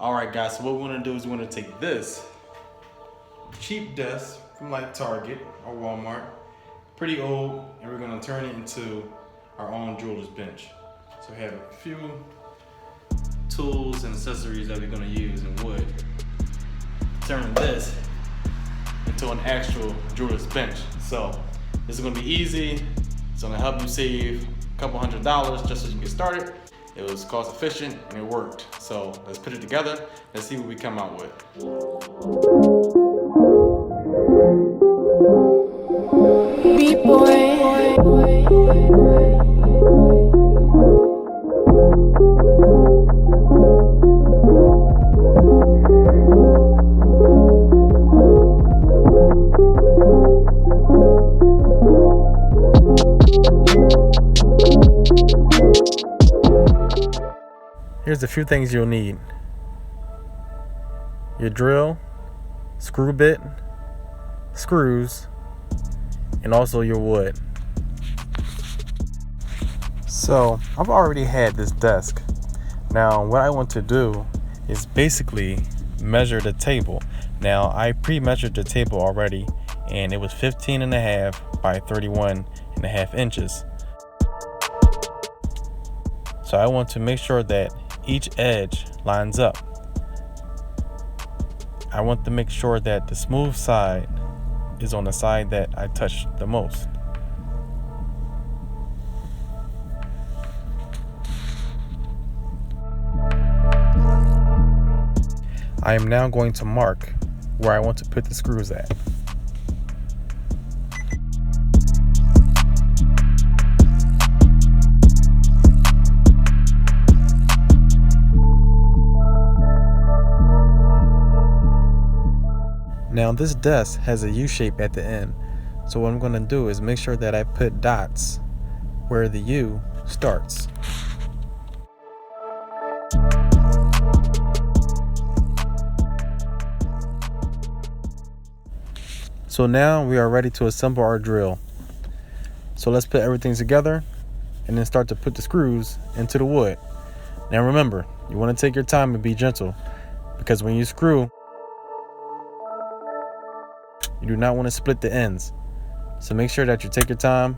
All right, guys, so what we want to do is we want to take this cheap desk from like Target or Walmart, pretty old, and we're going to turn it into our own jeweler's bench. So we have a few tools and accessories that we're going to use in wood. Turn this into an actual jeweler's bench. So this is going to be easy. It's going to help you save a couple $100 just so you can get started. It was cost efficient and it worked. So let's put it together. Let's see what we come out with. Here's a few things you'll need. Your drill, screw bit, screws, and also your wood. So I've already had this desk. Now what I want to do is basically measure the table. Now I pre-measured the table already and it was 15.5 by 31.5 inches. So I want to make sure that each edge lines up. I want to make sure that the smooth side is on the side that I touch the most. I am now going to mark where I want to put the screws at. Now this desk has a U shape at the end, so what I'm going to do is make sure that I put dots where the U starts. So now we are ready to assemble our drill. So let's put everything together and then start to put the screws into the wood. Now remember, you want to take your time and be gentle, because when you screw, you do not want to split the ends. So make sure that you take your time,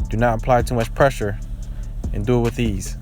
do not apply too much pressure, and do it with ease.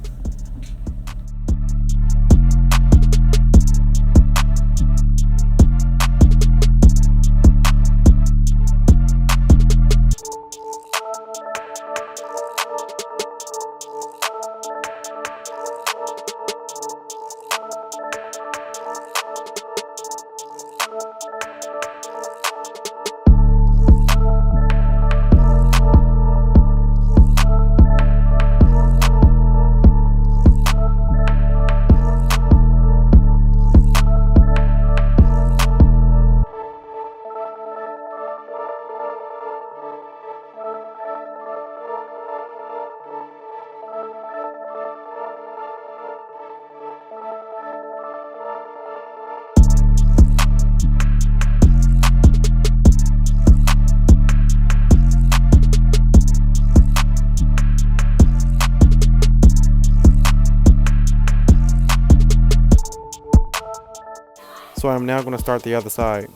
So I'm now going to start the other side.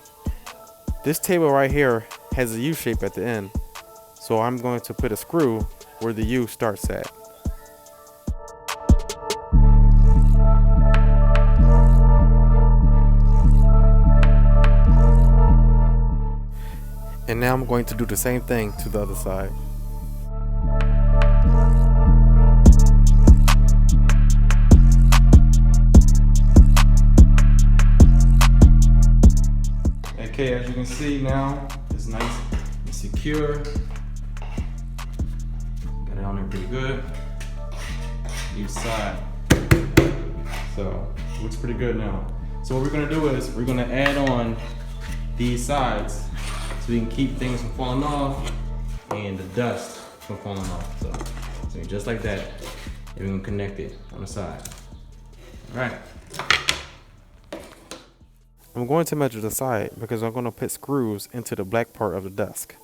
This table right here has a U shape at the end. So I'm going to put a screw where the U starts at. And now I'm going to do the same thing to the other side. Okay, as you can see now, it's nice and secure. Got it on there pretty good. Each side. So, looks pretty good now. So what we're gonna do is, we're gonna add on these sides so we can keep things from falling off and the dust from falling off. So just like that, and we're gonna connect it on the side. All right. I'm going to measure the side because I'm going to put screws into the black part of the desk.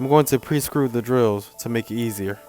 I'm going to pre-screw the drills to make it easier.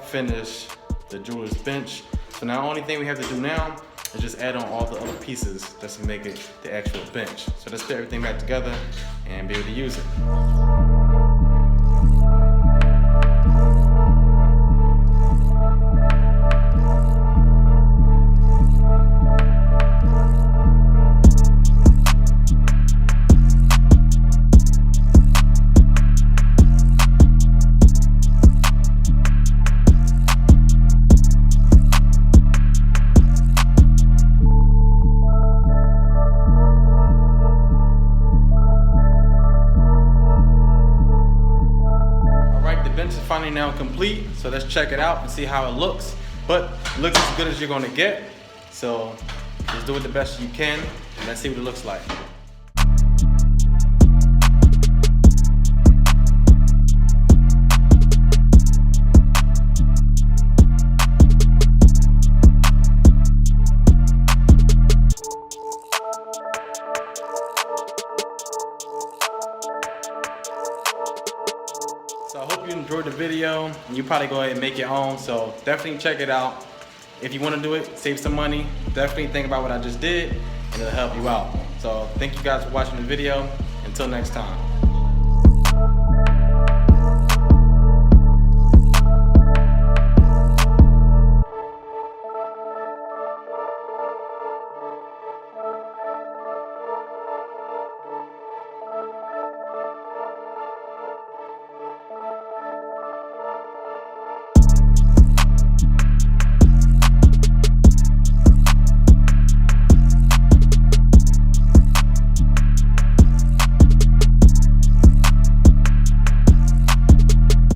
Finish the jeweler's bench. So now the only thing we have to do now is just add on all the other pieces just to make it the actual bench. So let's put everything back together and be able to use it. Finally now complete, so let's check it out and see how it looks. But it looks as good as you're gonna get, so just do it the best you can and let's see what it looks like. So I hope you enjoyed the video. You probably go ahead and make your own, so definitely check it out. If you want to do it, save some money, definitely think about what I just did and it'll help you out. So thank you guys for watching the video. Until next time.